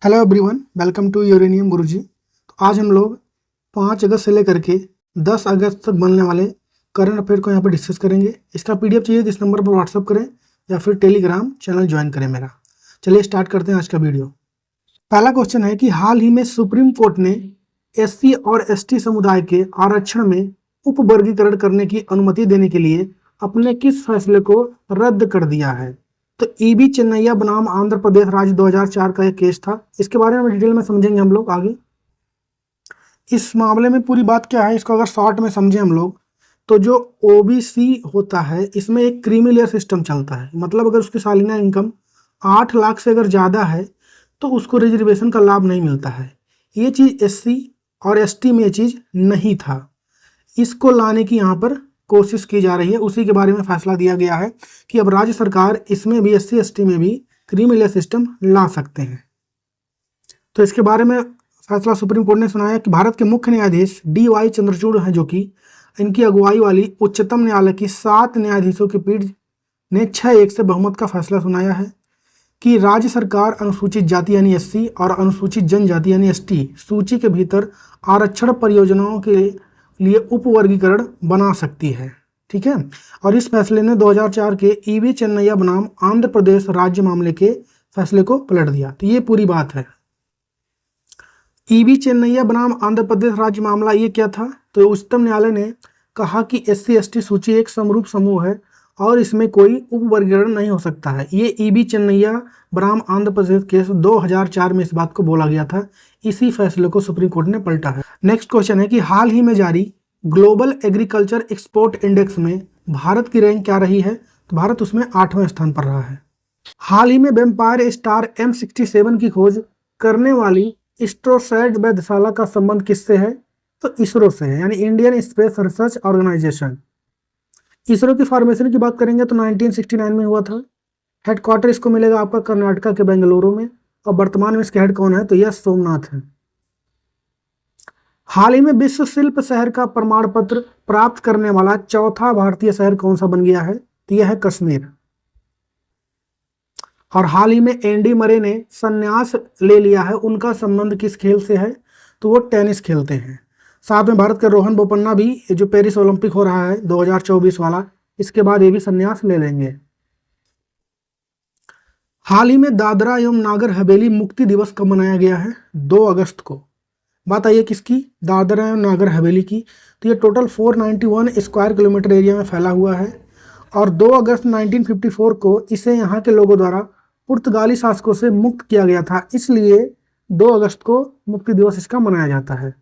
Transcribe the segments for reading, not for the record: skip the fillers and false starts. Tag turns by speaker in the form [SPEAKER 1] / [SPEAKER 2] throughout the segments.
[SPEAKER 1] Hello everyone, welcome to uranium Guruji. तो आज हम लोग 5 अगस्त से लेकर के 10 अगस्त तक बनने वाले करंट अफेयर को यहाँ पर डिस्कस करेंगे। इसका पीडीएफ चाहिए तो इस नंबर पर व्हाट्सअप करें या फिर टेलीग्राम चैनल ज्वाइन करें मेरा। चलिए स्टार्ट करते हैं आज का वीडियो। पहला क्वेश्चन है कि हाल ही में सुप्रीम कोर्ट ने एससी और एसटी समुदाय के आरक्षण में उप वर्गीकरण करने की अनुमति देने के लिए अपने किस फैसले को रद्द कर दिया है? तो ईबी चेन्नैया बनाम आंध्र प्रदेश राज्य 2004 का एक केस था। इसके बारे में डिटेल में समझेंगे हम लोग आगे। इस मामले में पूरी बात क्या है, इसको अगर शॉर्ट में समझें हम लोग तो जो ओबीसी होता है इसमें एक क्रीमी लेयर सिस्टम चलता है। मतलब अगर उसकी सालाना इनकम 8 लाख से अगर ज़्यादा है तो उसको रिजर्वेशन का लाभ नहीं मिलता है। ये चीज़ एससी और एसटी में ये चीज़ नहीं था। इसको लाने की यहाँ पर कोशिश की जा रही है। उसी के बारे में फैसला दिया गया है कि अब राज्य सरकार इसमें भी एससी एसटी में भी क्रीमी लेयर सिस्टम ला सकते हैं। तो इसके बारे में फैसला सुप्रीम कोर्ट ने सुनाया कि भारत के मुख्य न्यायाधीश DY चंद्रचूड़ हैं, जो कि इनकी अगुवाई वाली उच्चतम न्यायालय की 7 न्यायाधीशों की पीठ ने 6-1 से बहुमत का फैसला सुनाया है कि राज्य सरकार अनुसूचित जाति यानी एससी और अनुसूचित जनजाति यानी एसटी सूची के भीतर आरक्षण परियोजनाओं के लिए उपवर्गीकरण बना सकती है। ठीक है। और इस फैसले ने 2004 के ईबी चेन्नैया बनाम आंध्र प्रदेश राज्य मामले के फैसले को पलट दिया। तो ये पूरी बात है। ईबी चेन्नैया बनाम आंध्र प्रदेश राज्य मामला ये क्या था? तो उच्चतम न्यायालय ने कहा कि एससी एसटी सूची एक समरूप समूह है और इसमें कोई उपवर्गीकरण नहीं हो सकता है। ये ईबी चेन्नैया बनाम आंध्र प्रदेश केस 2004 में इस बात को बोला गया था। इसी फैसले को सुप्रीम कोर्ट ने पलटा है। नेक्स्ट क्वेश्चन है कि हाल ही में जारी ग्लोबल एग्रीकल्चर एक्सपोर्ट इंडेक्स में भारत की रैंक क्या रही है? तो भारत उसमें 8वें स्थान पर रहा है। हाल ही में वेम्पायर स्टार M67 की खोज करने वाली एस्ट्रोसैट वेधशाला का संबंध किससे है? तो इसरो से है, यानी Indian Space Research Organisation. ISRO की फॉर्मेशन की बात करेंगे तो 1969 में हुआ था। हेडक्वार्टर इसको मिलेगा आपका कर्नाटका के बेंगलुरु में, और वर्तमान में इसके हेड कौन है? तो यह सोमनाथ है। हाल ही में विश्व शिल्प शहर का प्रमाण पत्र प्राप्त करने वाला चौथा भारतीय शहर कौन सा बन गया है? तो यह है कश्मीर। और हाल ही में एंडी मरे ने संन्यास ले लिया है। उनका संबंध किस खेल से है? तो वो टेनिस खेलते हैं। साथ में भारत के रोहन बोपन्ना भी, जो पेरिस ओलंपिक हो रहा है 2024 वाला, इसके बाद ये भी संन्यास ले लेंगे। हाल ही में दादरा एवं नागर हवेली मुक्ति दिवस कब मनाया गया है? 2 अगस्त को। बात आई है किसकी? दादरा एवं नागर हवेली की। तो ये टोटल 491 स्क्वायर किलोमीटर एरिया में फैला हुआ है और 2 अगस्त 1954 को इसे यहाँ के लोगों द्वारा पुर्तगाली शासकों से मुक्त किया गया था। इसलिए 2 अगस्त को मुक्ति दिवस इसका मनाया जाता है।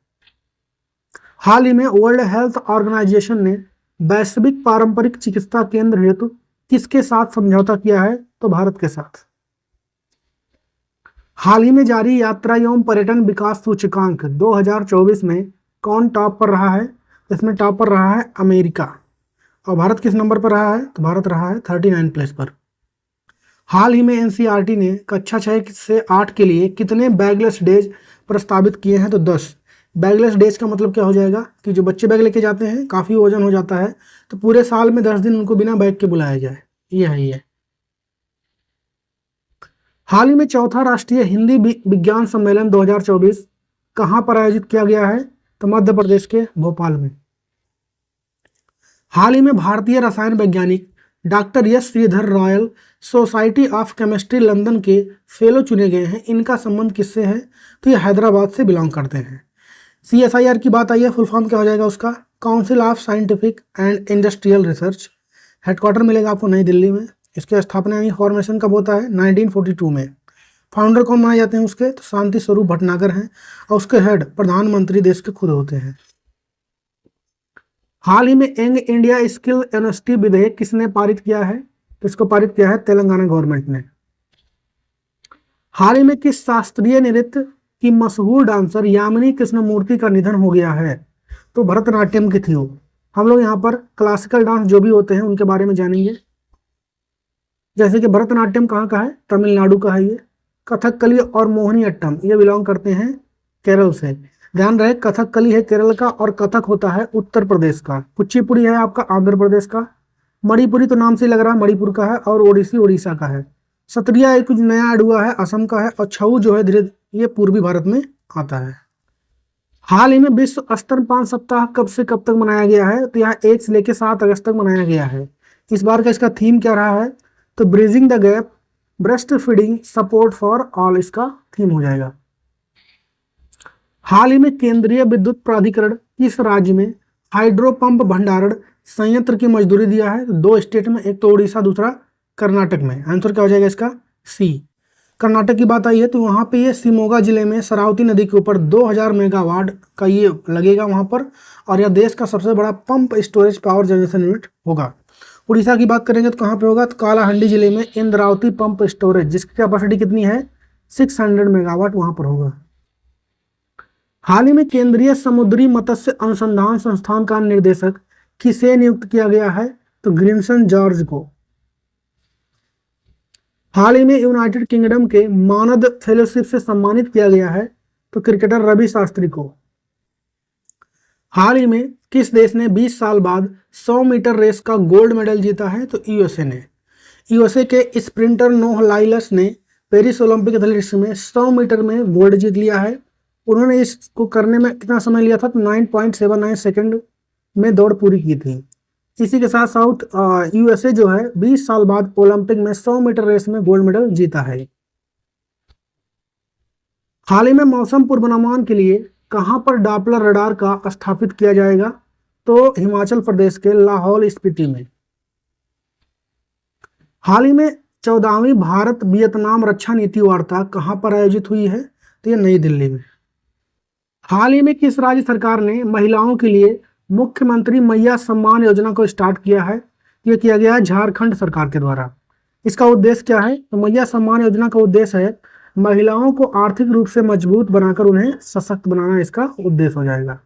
[SPEAKER 1] हाल ही में वर्ल्ड हेल्थ ऑर्गेनाइजेशन ने वैश्विक पारंपरिक चिकित्सा केंद्र हेतु किसके साथ समझौता किया है? तो भारत के साथ। हाल ही में जारी यात्रा एवं पर्यटन विकास सूचकांक 2024 में कौन टॉप पर रहा है? इसमें टॉप पर रहा है अमेरिका। और भारत किस नंबर पर रहा है? तो भारत रहा है 39 प्लेस पर। हाल ही में एनसीईआरटी ने कक्षा 6 से 8 के लिए कितने बैगलेस डेज प्रस्तावित किए हैं? तो 10। बैगलेस डेज का मतलब क्या हो जाएगा कि जो बच्चे बैग लेके जाते हैं, काफ़ी वजन हो जाता है, तो पूरे साल में 10 दिन उनको बिना बैग के बुलाया जाए। ये है ये। हाल ही में चौथा राष्ट्रीय हिंदी विज्ञान सम्मेलन 2024 कहाँ पर आयोजित किया गया है? तो मध्य प्रदेश के भोपाल में। हाल ही में भारतीय रसायन वैज्ञानिक doctor S Sridhar Royal Society of Chemistry London के फेलो चुने गए हैं। इनका संबंध किससे है? तो ये हैदराबाद से बिलोंग करते हैं। CSIR की बात आई है, फुल फॉर्म क्या हो जाएगा उसका? Council of scientific and industrial research. Headquarter मिलेगा आपको नई दिल्ली में। इसकी स्थापना यानी फॉर्मेशन कब होता है? 1942 में। फाउंडर कौन माने जाते हैं उसके? तो शांति स्वरूप भटनागर हैं और उसके हेड प्रधानमंत्री देश के खुद होते हैं। हाल ही में यंग इंडिया स्किल यूनिवर्सिटी विधेयक किसने पारित किया है? तो इसको पारित किया है तेलंगाना गवर्नमेंट ने। हाल ही में किस शास्त्रीय नृत्य की मशहूर डांसर यामिनी कृष्णमूर्ति का निधन हो गया है? तो भरतनाट्यम की थी वो। हम लोग यहाँ पर क्लासिकल डांस जो भी होते हैं उनके बारे में जानेंगे। जैसे कि भरतनाट्यम कहाँ का है? तमिलनाडु का है ये। कथकली और मोहिनीअट्टम ये बिलोंग करते हैं केरल से। ध्यान रहे, कथकली है केरल का और कथक होता है उत्तर प्रदेश का। कुचिपुड़ी है आपका आंध्र प्रदेश का। मणिपुरी तो नाम से लग रहा है मणिपुर का है और ओडिसी उड़ीसा का है। सत्रिया एक कुछ नया ऐड हुआ है, असम का है। और छऊ जो है धीरे ये पूर्वी भारत में आता है। हाल ही में विश्व स्तनपान सप्ताह कब से कब तक मनाया गया है? तो यहाँ 1 से लेकर 7 अगस्त तक मनाया गया है। इस बार का इसका थीम क्या रहा है? तो bridging the gap, breast feeding support for all इसका थीम हो जाएगा। हाल ही में केंद्रीय विद्युत प्राधिकरण किस राज्य में हाइड्रो पंप भंडारण संयंत्र की मंजूरी दिया है? तो 2 स्टेट में, एक तो उड़ीसा, दूसरा कर्नाटक में। आंसर क्या हो जाएगा इसका? सी। कर्नाटक की बात आई है तो वहाँ पे ये शिमोगा जिले में शरावती नदी के ऊपर 2000 मेगावाट का ये लगेगा वहाँ पर, और यह देश का सबसे बड़ा pump storage power generation unit होगा। उड़ीसा की बात करेंगे तो कहाँ पे होगा? तो कालाहांडी जिले में इंद्रावती पंप स्टोरेज, जिसकी कैपेसिटी कितनी है? 600 मेगावाट वहाँ पर होगा। हाल ही में केंद्रीय समुद्री मत्स्य अनुसंधान संस्थान का निर्देशक किसे नियुक्त किया गया है? तो ग्रिमसन जॉर्ज को। हाल ही में यूनाइटेड किंगडम के मानद फेलोशिप से सम्मानित किया गया है? तो क्रिकेटर रवि शास्त्री को। हाल ही में किस देश ने 20 साल बाद 100 मीटर रेस का गोल्ड मेडल जीता है? तो यूएसए ने। यूएसए के स्प्रिंटर नोह लाइलस ने पेरिस ओलंपिक एथलेटिक्स में 100 मीटर में गोल्ड जीत लिया है। उन्होंने इसको करने में कितना समय लिया था? तो 9.79 सेकंड में दौड़ पूरी की थी। इसी के साथ साथ यूएसए जो है 20 साल बाद ओलंपिक में 100 मीटर रेस में गोल्ड मेडल जीता है। हाल ही में मौसम पूर्वानुमान के लिए कहां पर डॉपलर रडार का स्थापित किया जाएगा? तो हिमाचल प्रदेश के लाहौल स्पीति में। हाल ही में 14वीं भारत वियतनाम रक्षा नीति वार्ता कहां पर आयोजित हुई है? तो ये नई दिल्ली में। हाल ही में किस राज्य सरकार ने महिलाओं के लिए मुख्यमंत्री मैया सम्मान योजना को स्टार्ट किया है? यह किया गया है झारखंड सरकार के द्वारा। इसका उद्देश्य क्या है? तो मैया सम्मान योजना का उद्देश्य है महिलाओं को आर्थिक रूप से मजबूत बनाकर उन्हें सशक्त बनाना, इसका उद्देश्य हो जाएगा।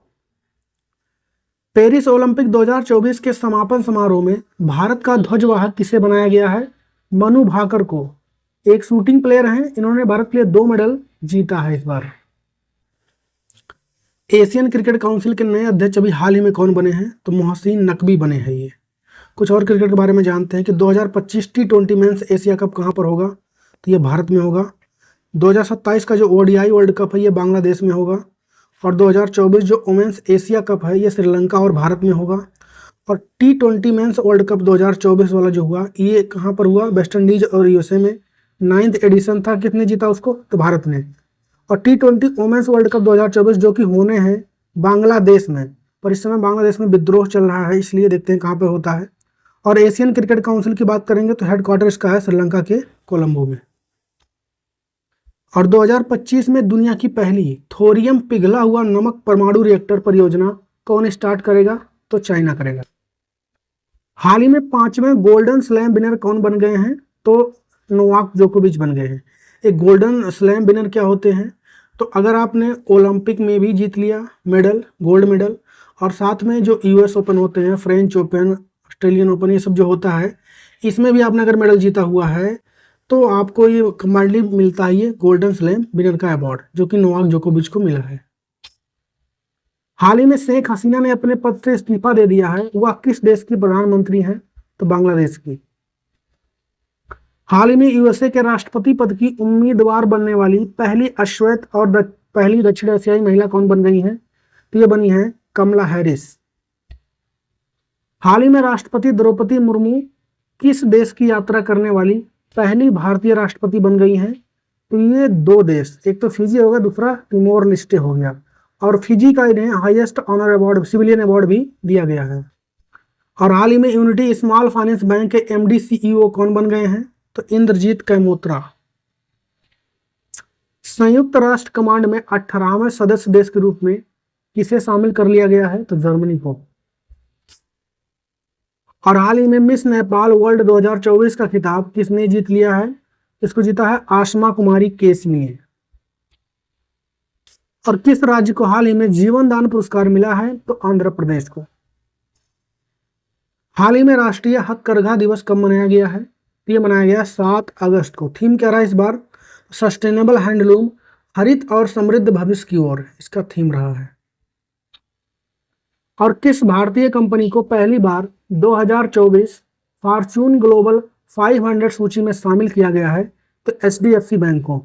[SPEAKER 1] पेरिस ओलंपिक 2024 के समापन समारोह में भारत का ध्वजवाहक किसे बनाया गया है? मनु भाकर को। एक शूटिंग प्लेयर हैं, इन्होंने भारत के लिए 2 मेडल जीता है इस बार। एशियन क्रिकेट काउंसिल के नए अध्यक्ष अभी हाल ही में कौन बने हैं? तो मोहसिन नकवी बने हैं ये। कुछ और क्रिकेट के बारे में जानते हैं कि 2025 T20 मेंस एशिया कप कहाँ पर होगा? तो ये भारत में होगा। 2027 का जो ओडीआई वर्ल्ड कप है ये बांग्लादेश में होगा, और 2024 जो वुमेन्स एशिया कप है ये श्रीलंका और भारत में होगा। और T20 मेंस वर्ल्ड कप 2024 वाला जो हुआ ये कहाँ पर हुआ? वेस्ट इंडीज और यूएसए में। 9th एडिशन था, किसने जीता उसको? तो भारत ने। और T20 वुमेन्स वर्ल्ड कप 2024 जो कि होने हैं बांग्लादेश में, पर इस समय बांग्लादेश में विद्रोह चल रहा है, इसलिए देखते हैं कहाँ पे होता है। और एशियन क्रिकेट काउंसिल की बात करेंगे तो हेडक्वार्टर इसका है श्रीलंका के कोलंबो में। और 2025 में दुनिया की पहली थोरियम पिघला हुआ नमक परमाणु रिएक्टर परियोजना कौन स्टार्ट करेगा? तो चाइना करेगा। हाल ही में 5वें गोल्डन स्लैम विनर कौन बन गए हैं? तो नोवाक जोकोविच बन गए हैं। एक गोल्डन स्लैम विनर क्या होते हैं? तो अगर आपने ओलंपिक में भी जीत लिया मेडल, गोल्ड मेडल, और साथ में जो यूएस ओपन होते हैं, फ्रेंच ओपन, ऑस्ट्रेलियन ओपन, ये सब जो होता है, इसमें भी आपने अगर मेडल जीता हुआ है तो आपको ये कंबाइंडली मिलता है ये गोल्डन स्लैम विनर का अवार्ड, जो कि नोवाक जोकोविच को मिला है। हाल ही में शेख हसीना ने अपने पद से इस्तीफा दे दिया है। वह किस देश की प्रधानमंत्री हैं? तो बांग्लादेश की। हाल ही में यूएसए के राष्ट्रपति पद की उम्मीदवार बनने वाली पहली अश्वेत और पहली दक्षिण एशियाई महिला कौन बन गई हैं? तो ये बनी है कमला हैरिस। हाल ही में राष्ट्रपति द्रौपदी मुर्मू किस देश की यात्रा करने वाली पहली भारतीय राष्ट्रपति बन गई हैं? तो ये 2 देश, एक तो फिजी होगा, दूसरा तिमोर लेस्टे हो गया। और फिजी का इन्हें highest honour award, civilian award भी दिया गया है। और हाल ही में यूनिटी स्मॉल फाइनेंस बैंक के MD CEO कौन बन गए हैं? तो इंद्रजीत कैमोत्रा। संयुक्त राष्ट्र कमांड में 18वें सदस्य देश के रूप में किसे शामिल कर लिया गया है? तो जर्मनी को। और हाल ही में मिस नेपाल वर्ल्ड 2024 का खिताब किसने जीत लिया है? इसको जीता है आसमा कुमारी केसमी ने। और किस राज्य को हाल ही में जीवन दान पुरस्कार मिला है? तो आंध्र प्रदेश को। हाल ही में राष्ट्रीय हथकरघा दिवस कब मनाया गया है? ये मनाया गया 7 अगस्त को। थीम क्या रहा इस बार? सस्टेनेबल हैंडलूम, हरित और समृद्ध भविष्य की ओर, इसका थीम रहा है। और किस भारतीय कंपनी को पहली बार 2024 फॉर्च्यून ग्लोबल 500 सूची में शामिल किया गया है? तो HDFC बैंक को।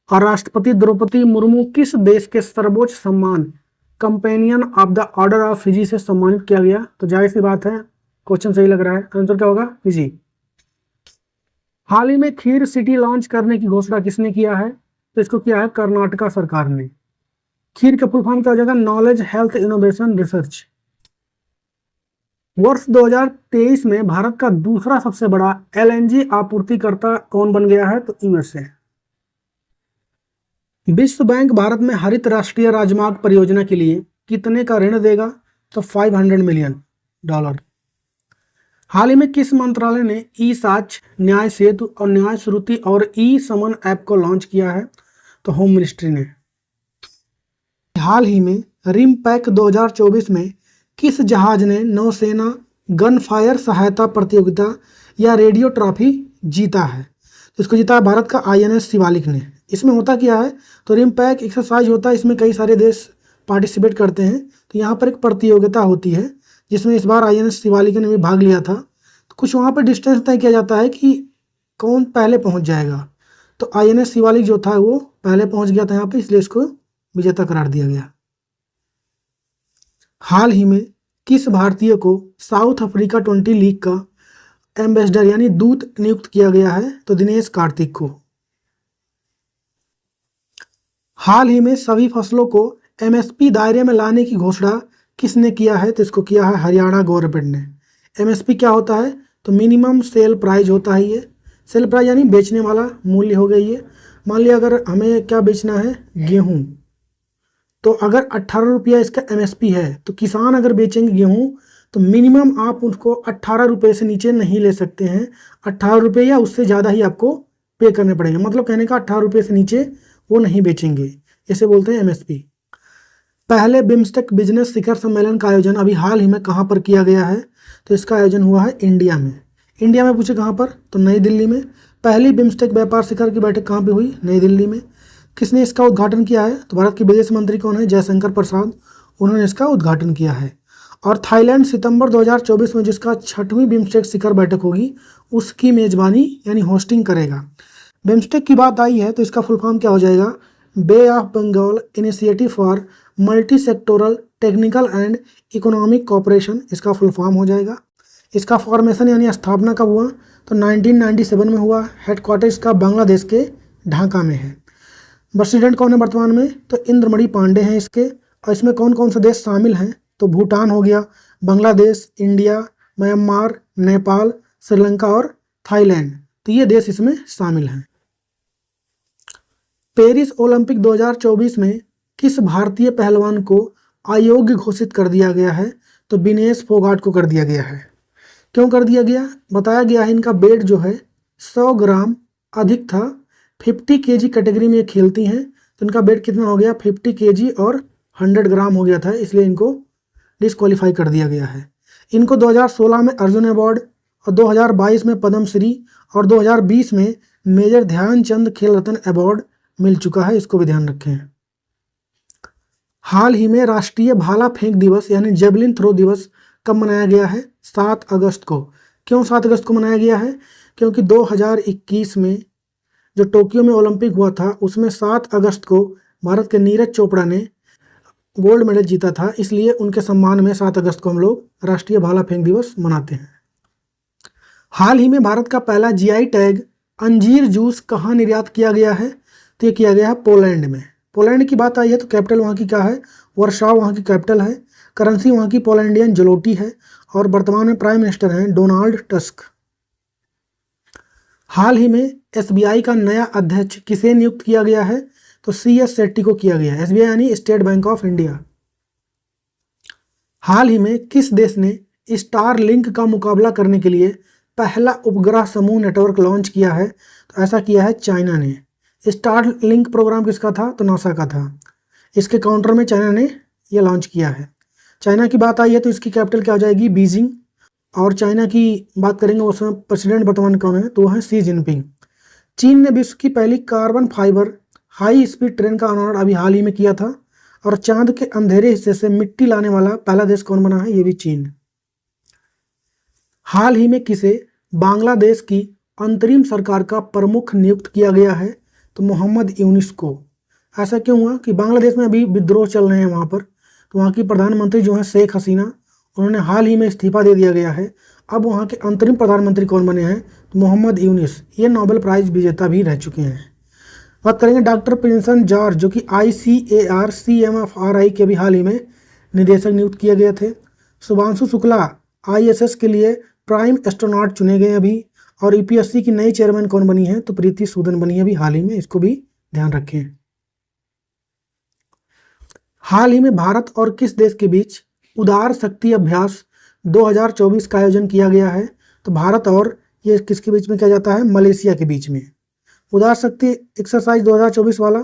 [SPEAKER 1] और राष्ट्रपति द्रौपदी मुर्मू किस देश के सर्वोच्च सम्मान companion of the order of Fiji से सम्मानित किया गया? तो जाहिर सी बात है, क्वेश्चन सही लग रहा है, आंसर क्या होगा? फिजी। हाल ही में खीर सिटी लॉन्च करने की घोषणा किसने किया है? तो इसको किया है कर्नाटका सरकार ने। खीर का फुल फॉर्म क्या हो जाएगा? Knowledge health innovation research. वर्ष 2023 में भारत का दूसरा सबसे बड़ा एलएनजी आपूर्तिकर्ता कौन बन गया है? तो यूएसए। विश्व बैंक भारत में हरित राष्ट्रीय राजमार्ग परियोजना के लिए कितने का ऋण देगा? तो $500 मिलियन। हाल ही में किस मंत्रालय ने ई साक्ष्य, न्याय सेतु और न्याय श्रुति और ई समन ऐप को लॉन्च किया है? तो होम मिनिस्ट्री ने। हाल ही में रिम पैक 2024 में किस जहाज ने नौसेना गन फायर सहायता प्रतियोगिता या रेडियो ट्रॉफी जीता है? तो इसको जीता है भारत का आईएनएस शिवालिक ने। इसमें होता क्या है? तो रिम पैक एक्सरसाइज होता है, इसमें कई सारे देश पार्टिसिपेट करते हैं। तो यहाँ पर एक प्रतियोगिता होती है जिसमें इस बार आईएनएस शिवालिक ने भी भाग लिया था। तो कुछ वहाँ पर डिस्टेंस तय किया जाता है कि कौन पहले पहुँच जाएगा। तो आईएनएस शिवालिक जो था वो पहले पहुँच गया था यहाँ पे, इसलिए इसको विजेता करार दिया गया। हाल ही में किस भारतीय को साउथ अफ्रीका 20 लीग का एम्बेसडर यानी दूत नियुक्त किया गया है? तो दिनेश कार्तिक को। हाल ही में सभी फसलों को एमएसपी दायरे में लाने की घोषणा किसने किया है? तो इसको किया है हरियाणा गवर्नमेंट ने। एमएसपी क्या होता है? तो मिनिमम सेल प्राइस होता है। ये सेल प्राइस यानी बेचने वाला मूल्य हो गई है। मान लिया अगर हमें क्या बेचना है? गेहूं, तो अगर 18 रुपया इसका एमएसपी है तो किसान अगर बेचेंगे गेहूं तो मिनिमम आप उसको 18 रुपये से नीचे नहीं ले सकते हैं। 18 रुपये या उससे ज़्यादा ही आपको पे करने पड़ेंगे। मतलब कहने का 18 रुपये से नीचे वो नहीं बेचेंगे, इसे बोलते हैं एमएसपी। पहले बिम्स्टेक बिजनेस शिखर सम्मेलन का आयोजन अभी हाल ही में कहाँ पर किया गया है? तो इसका आयोजन हुआ है इंडिया में। इंडिया में पूछे कहाँ पर? तो नई दिल्ली में। पहली बिम्स्टेक व्यापार शिखर की बैठक कहाँ पर हुई? नई दिल्ली में। किसने इसका उद्घाटन किया है? तो भारत के विदेश मंत्री कौन है? जयशंकर प्रसाद, उन्होंने इसका उद्घाटन किया है। और थाईलैंड सितंबर 2024 में जिसका 6वीं बिम्स्टेक शिखर बैठक होगी उसकी मेजबानी यानी होस्टिंग करेगा। बिम्स्टेक की बात आई है तो इसका फुल फॉर्म क्या हो जाएगा? Bay of Bengal initiative for multi sectoral technical and economic cooperation, इसका फुल फॉर्म हो जाएगा। इसका फॉर्मेशन यानी स्थापना कब हुआ? तो 1997 में हुआ। हेडक्वार्टर इसका बांग्लादेश के ढाका में है। प्रेसिडेंट कौन है वर्तमान में? तो इंद्रमणि पांडे हैं इसके। और इसमें कौन कौन से देश शामिल हैं? तो भूटान हो गया, बांग्लादेश, इंडिया, म्यांमार, नेपाल, श्रीलंका और थाईलैंड, तो ये देश इसमें शामिल हैं। पेरिस ओलंपिक 2024 में किस भारतीय पहलवान को अयोग्य घोषित कर दिया गया है? तो विनेश फोगाट को कर दिया गया है। क्यों कर दिया गया? बताया गया है इनका वेट जो है 100 ग्राम अधिक था। 50 kg कैटेगरी में ये खेलती हैं, तो इनका वेट कितना हो गया? 50 kg और 100 ग्राम हो गया था, इसलिए इनको डिस्क्वालीफाई कर दिया गया है। इनको 2016 में अर्जुन अवार्ड और 2022 में पद्मश्री और 2020 में मेजर ध्यानचंद खेल रत्न अवार्ड मिल चुका है, इसको भी ध्यान रखें। हाल ही में राष्ट्रीय भाला फेंक दिवस यानी जेवलिन थ्रो दिवस कब मनाया गया है? 7 अगस्त को। क्यों 7 अगस्त को मनाया गया है? क्योंकि 2021 में जो टोक्यो में ओलंपिक हुआ था उसमें 7 अगस्त को भारत के नीरज चोपड़ा ने गोल्ड मेडल जीता था, इसलिए उनके सम्मान में 7 अगस्त को हम लोग राष्ट्रीय भाला फेंक दिवस मनाते हैं। हाल ही में भारत का पहला जीआई टैग अंजीर जूस कहाँ निर्यात किया गया है? तो ये किया गया है पोलैंड में। पोलैंड की बात आई है तो कैपिटल वहाँ की क्या है? वर्साव वहाँ की कैपिटल है। करेंसी वहाँ की पोलैंडियन जलोटी है और वर्तमान में प्राइम मिनिस्टर हैं डोनाल्ड टस्क। हाल ही में एसबीआई का नया अध्यक्ष किसे नियुक्त किया गया है? तो CS शेट्टी को किया गया है। एसबीआई यानी स्टेट बैंक ऑफ इंडिया। हाल ही में किस देश ने स्टार लिंक का मुकाबला करने के लिए पहला उपग्रह समूह नेटवर्क लॉन्च किया है? तो ऐसा किया है चाइना ने। स्टार लिंक प्रोग्राम किसका था? तो नासा का था। इसके काउंटर में चाइना ने यह लॉन्च किया है। चाइना की बात आई है तो इसकी कैपिटल क्या हो जाएगी? बीजिंग। और चाइना की बात करेंगे उसमें प्रेसिडेंट वर्तमान कौन है? तो वो है शी जिनपिंग। चीन ने विश्व की पहली carbon fibre high speed train का अनावरण अभी हाल ही में किया था। और चांद के अंधेरे हिस्से से मिट्टी लाने वाला पहला देश कौन बना है? ये भी चीन। हाल ही में किसे बांग्लादेश की अंतरिम सरकार का प्रमुख नियुक्त किया गया है? तो मोहम्मद यूनिस को। ऐसा क्यों हुआ कि बांग्लादेश में अभी विद्रोह चल रहे हैं वहाँ पर, तो वहाँ की प्रधानमंत्री जो है शेख हसीना, उन्होंने हाल ही में इस्तीफा दे दिया गया है। अब वहाँ के अंतरिम प्रधानमंत्री कौन बने हैं, तो मोहम्मद यूनिस, ये नोबेल प्राइज विजेता भी रह चुके हैं। बात करेंगे डॉक्टर प्रिंसन जॉर्ज, जो कि ICAR-CMFRI के भी हाल ही में निदेशक नियुक्त किए गए थे। शुभांशु शुक्ला ISS के लिए प्राइम एस्ट्रोनॉट चुने गए अभी। और EPSC की नई चेयरमैन कौन बनी है, तो प्रीति सूदन बनी है अभी हाल ही में, इसको भी ध्यान रखें। हाल ही में भारत और किस देश के बीच उदार शक्ति अभ्यास 2024 का आयोजन किया गया है, तो भारत और ये किसके बीच में किया जाता है, मलेशिया के बीच में। उदार शक्ति एक्सरसाइज 2024 वाला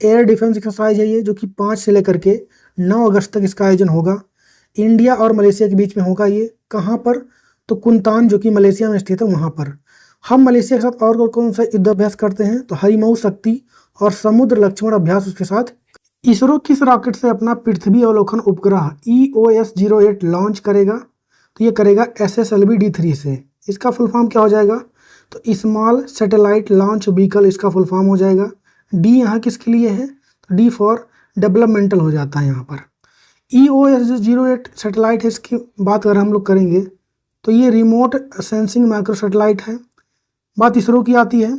[SPEAKER 1] एयर डिफेंस एक्सरसाइज है ये, जो कि 5 से लेकर के 9 अगस्त तक इसका आयोजन होगा। इंडिया और मलेशिया के बीच में होगा ये। कहाँ पर, तो कुंतान, जो कि मलेशिया में स्थित है, वहाँ पर। हम मलेशिया के साथ और कौन सा युद्धाभ्यास करते हैं, तो हरिमऊ शक्ति और समुद्र लक्ष्मण अभ्यास उसके साथ। इसरो किस रॉकेट से अपना पृथ्वी अवलोकन उपग्रह EOS-08 लॉन्च करेगा, तो ये करेगा SSLV-D3 से। इसका फुल फॉर्म क्या हो जाएगा, तो स्मॉल सैटेलाइट लॉन्च व्हीकल इसका फुल फॉर्म हो जाएगा। D यहाँ किसके लिए है, तो D फॉर डेवलपमेंटल हो जाता है यहाँ पर। EOS-08 सैटेलाइट है, इसकी बात अगर हम लोग करेंगे तो ये रिमोट सेंसिंग माइक्रो सैटेलाइट है। बात इसरो की आती है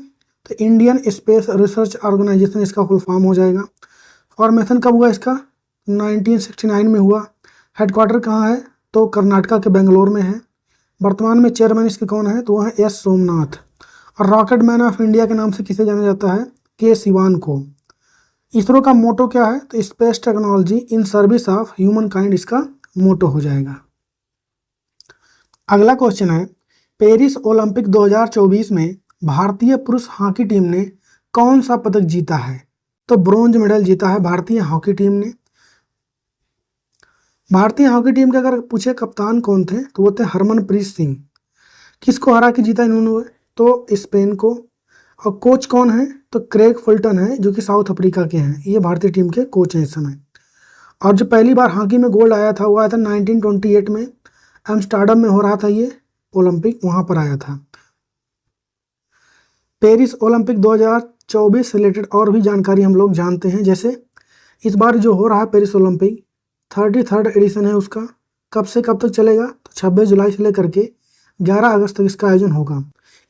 [SPEAKER 1] तो इंडियन स्पेस रिसर्च ऑर्गेनाइजेशन इसका फुल फॉर्म हो जाएगा। फॉर्मेशन कब हुआ इसका, 1969 में हुआ। हेडक्वार्टर कहाँ है, तो कर्नाटका के बेंगलोर में है। वर्तमान में चेयरमैन इसके कौन है, तो वह है S सोमनाथ। और रॉकेट मैन ऑफ इंडिया के नाम से किसे जाना जाता है, K सिवान को। इसरो का मोटो क्या है, तो space technology in service of human kind इसका मोटो हो जाएगा। अगला क्वेश्चन है, पेरिस ओलंपिक 2024 में भारतीय पुरुष हॉकी टीम ने कौन सा पदक जीता है, तो ब्रॉन्ज मेडल जीता है भारतीय हॉकी टीम ने। भारतीय हॉकी टीम के अगर पूछे कप्तान कौन थे, तो वो थे हरमनप्रीत सिंह। किसको हरा के जीता इन्होंने, तो स्पेन को। और कोच कौन है, तो क्रेग फुलटन है, जो कि साउथ अफ्रीका के हैं। ये भारतीय टीम के कोच हैं इस समय। और जो पहली बार हॉकी में गोल्ड आया था वो आया था 1928 में, एम्स्टर्डम में हो रहा था ये ओलंपिक, वहां पर आया था। पेरिस ओलंपिक 2024 से रिलेटेड और भी जानकारी हम लोग जानते हैं। जैसे इस बार जो हो रहा है पेरिस ओलंपिक 33rd एडिशन है उसका। कब से कब तक चलेगा, तो 26 जुलाई से लेकर के 11 अगस्त तक इसका आयोजन होगा।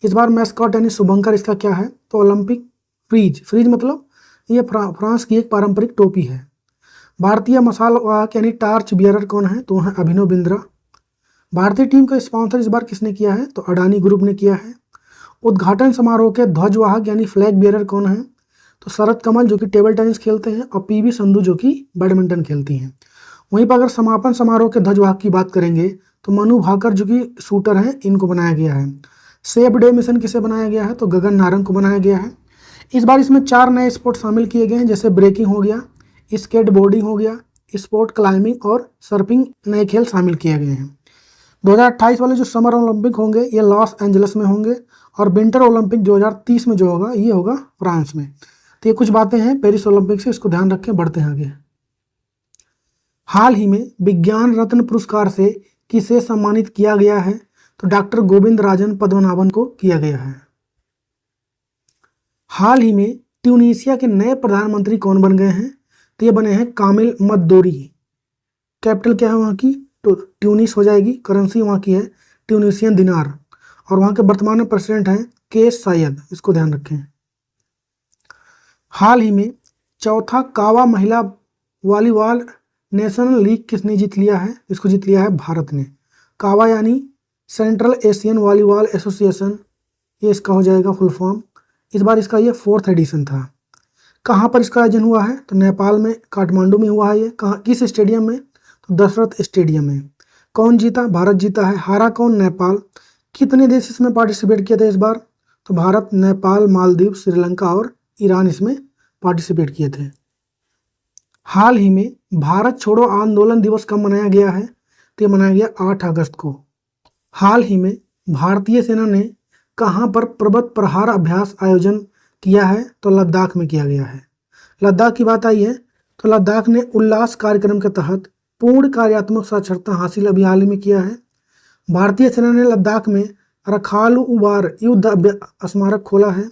[SPEAKER 1] इस बार मैस्कॉट यानी शुभंकर इसका क्या है, तो ओलंपिक फ्रीज। फ्रीज मतलब ये फ्रांस की एक पारंपरिक टोपी है। भारतीय मसाल वाहक यानी टार्च बियरर कौन है, तो है अभिनव बिंद्रा। भारतीय टीम का स्पॉन्सर इस बार किसने किया है, तो अडानी ग्रुप ने किया है। उद्घाटन समारोह के ध्वजवाहक यानी फ्लैग बियरर कौन है, तो शरद कमल, जो कि टेबल टेनिस खेलते हैं, और PV संधू, जो कि बैडमिंटन खेलती हैं। वहीं पर अगर समापन समारोह के ध्वजवाहक की बात करेंगे तो मनु भाकर, जो कि शूटर हैं, इनको बनाया गया है। सेफ डे मिशन किसे बनाया गया है, तो गगन नारंग को बनाया गया है। इस बार इसमें 4 नए स्पोर्ट शामिल किए गए हैं, जैसे ब्रेकिंग हो गया, स्केट बोर्डिंग हो गया, स्पोर्ट क्लाइंबिंग और सर्फिंग नए खेल शामिल किए गए हैं। 2028 वाले जो समर ओलंपिक होंगे ये लॉस एंजल्स में होंगे, और विंटर ओलंपिक 2030 में जो होगा ये होगा फ्रांस में। तो ये कुछ बातें हैं पेरिस ओलंपिक से, इसको ध्यान रखें। बढ़ते हैं आगे। हाल ही में विज्ञान रत्न पुरस्कार से किसे सम्मानित किया गया है, तो डॉक्टर गोविंद राजन पद्मनाभन को किया गया है। हाल ही में ट्यूनीशिया के नए प्रधानमंत्री कौन बन गए हैं, तो ये बने हैं कामिल मद्दोरी। कैपिटल क्या है वहाँ की, तो ट्यूनिस हो जाएगी। करेंसी वहाँ की है ट्यूनीशियन दिनार। और वहाँ के वर्तमान में प्रेसिडेंट हैं केस सायद, इसको ध्यान रखें। हाल ही में चौथा कावा महिला वॉलीबॉल नेशनल लीग किसने जीत लिया है, इसको जीत लिया है भारत ने। कावा यानी सेंट्रल एशियन वॉलीबॉल एसोसिएशन, ये इसका हो जाएगा फुल फॉर्म। इस बार इसका ये 4th एडिशन था। कहाँ पर इसका आयोजन हुआ है, तो नेपाल में काठमांडू में हुआ है ये। कहाँ, किस स्टेडियम में, तो दशरथ स्टेडियम में। कौन जीता, भारत जीता है। हारा कौन, नेपाल। कितने देश इसमें पार्टिसिपेट किए थे इस बार, तो भारत, नेपाल, मालदीव, श्रीलंका और ईरान इसमें पार्टिसिपेट किए थे। हाल ही में भारत छोड़ो आंदोलन दिवस कब मनाया गया है, तो ये मनाया गया 8 अगस्त को। हाल ही में भारतीय सेना ने कहाँ पर पर्वत प्रहार अभ्यास आयोजन किया है, तो लद्दाख में किया गया है। लद्दाख की बात आई है तो लद्दाख ने उल्लास कार्यक्रम के तहत पूर्ण कार्यात्मक साक्षरता हासिल अभी हाल ही में किया है। भारतीय सेना ने लद्दाख में रखालू उबार युद्ध स्मारक खोला है।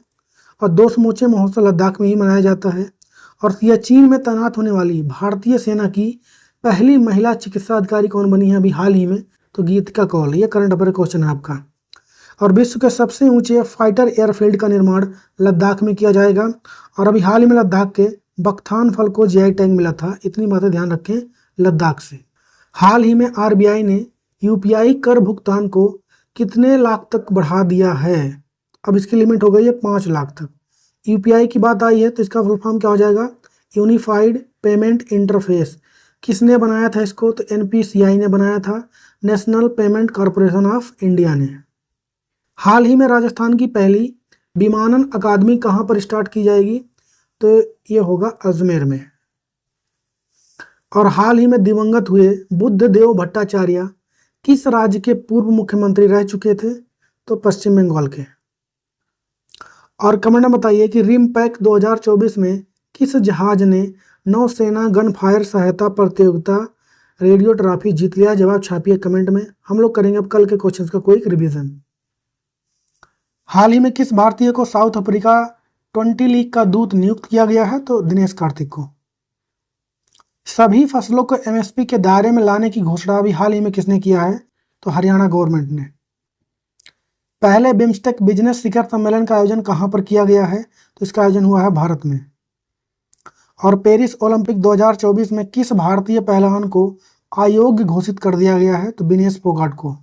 [SPEAKER 1] और 2 समूचे महोत्सव लद्दाख में ही मनाया जाता है। और सियाचिन में तैनात होने वाली भारतीय सेना की पहली महिला चिकित्सा अधिकारी कौन बनी है अभी हाल ही में? तो गीतिका कौल। ये करंट अफेयर क्वेश्चन है आपका। और विश्व के सबसे ऊंचे फाइटर एयरफील्ड का निर्माण लद्दाख में किया जाएगा। और अभी हाल ही में लद्दाख के बकथान फल को जीआई टैग मिला था। इतनी बातें ध्यान रखें लद्दाख से। हाल ही में आरबीआई ने यूपीआई कर भुगतान को कितने लाख तक बढ़ा दिया है? अब इसकी लिमिट हो गई है 5 लाख तक। यूपीआई की बात आई है तो इसका फुल फॉर्म क्या हो जाएगा? Unified payment interface. किसने बनाया था इसको? तो एनपीसीआई ने बनाया था, national payment corporation of India ने। हाल ही में राजस्थान की पहली विमानन अकादमी कहाँ पर स्टार्ट की जाएगी? तो ये होगा अजमेर में। और हाल ही में दिवंगत हुए बुद्धदेव भट्टाचार्य किस राज्य के पूर्व मुख्यमंत्री रह चुके थे? तो पश्चिम बंगाल के। और कमेंट में बताइए कि रिमपैक 2024 में किस जहाज ने नौसेना गन फायर सहायता प्रतियोगिता रेडियो ट्रॉफी जीत लिया? जवाब छापिए कमेंट में। हम लोग करेंगे अब कल के क्वेश्चंस का कोई रिवीजन। हाल ही में किस भारतीय को साउथ अफ्रीका 20 लीग का दूत नियुक्त किया गया है? तो दिनेश कार्तिक को। सभी फसलों को एमएसपी के दायरे में लाने की घोषणा अभी हाल ही में किसने किया है? तो हरियाणा गवर्नमेंट ने। पहले बिम्स्टेक बिजनेस शिखर सम्मेलन का आयोजन कहां पर किया गया है? तो इसका आयोजन हुआ है भारत में। और पेरिस ओलंपिक 2024 में किस भारतीय पहलवान को अयोग्य घोषित कर दिया गया है? तो विनेश फोगाट को।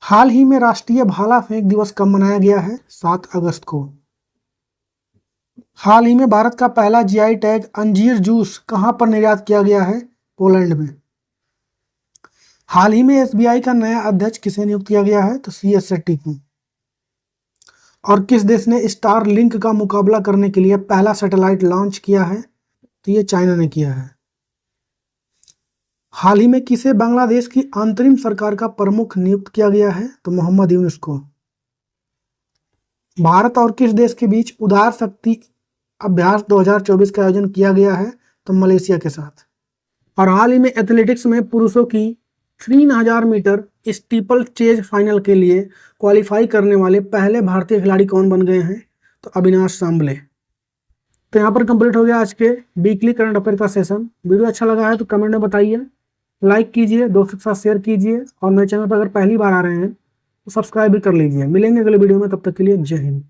[SPEAKER 1] हाल ही में राष्ट्रीय भाला फेंक दिवस कब मनाया गया है? 7 अगस्त को। हाल ही में भारत का पहला जीआई टैग अंजीर जूस कहां पर निर्यात किया गया है? पोलैंड में। हाल ही में एसबीआई का नया अध्यक्ष किसे नियुक्त किया गया है? तो सीएस शेट्टी को। और किस देश ने स्टार लिंक का मुकाबला करने के लिए पहला सैटेलाइट लॉन्च किया है? तो ये चाइना ने किया है। हाल ही में किसे बांग्लादेश की अंतरिम सरकार का प्रमुख नियुक्त किया गया है? तो मोहम्मद यूनुस को। भारत और किस देश के बीच उदार शक्ति अभ्यास 2024 का आयोजन किया गया है? तो मलेशिया के साथ। और हाल ही में एथलेटिक्स में पुरुषों की 3000 मीटर स्टीपल चेज फाइनल के लिए क्वालिफाई करने वाले पहले भारतीय खिलाड़ी कौन बन गए हैं? तो अविनाश सांबले। तो यहाँ पर कंप्लीट हो गया आज के वीकली करंट अफेयर का सेशन। वीडियो अच्छा लगा है तो कमेंट में बताइए, लाइक कीजिए, दोस्तों के साथ शेयर कीजिए और मेरे चैनल पर अगर पहली बार आ रहे हैं तो सब्सक्राइब भी कर लीजिए। मिलेंगे अगले वीडियो में, तब तक के लिए जय हिंद।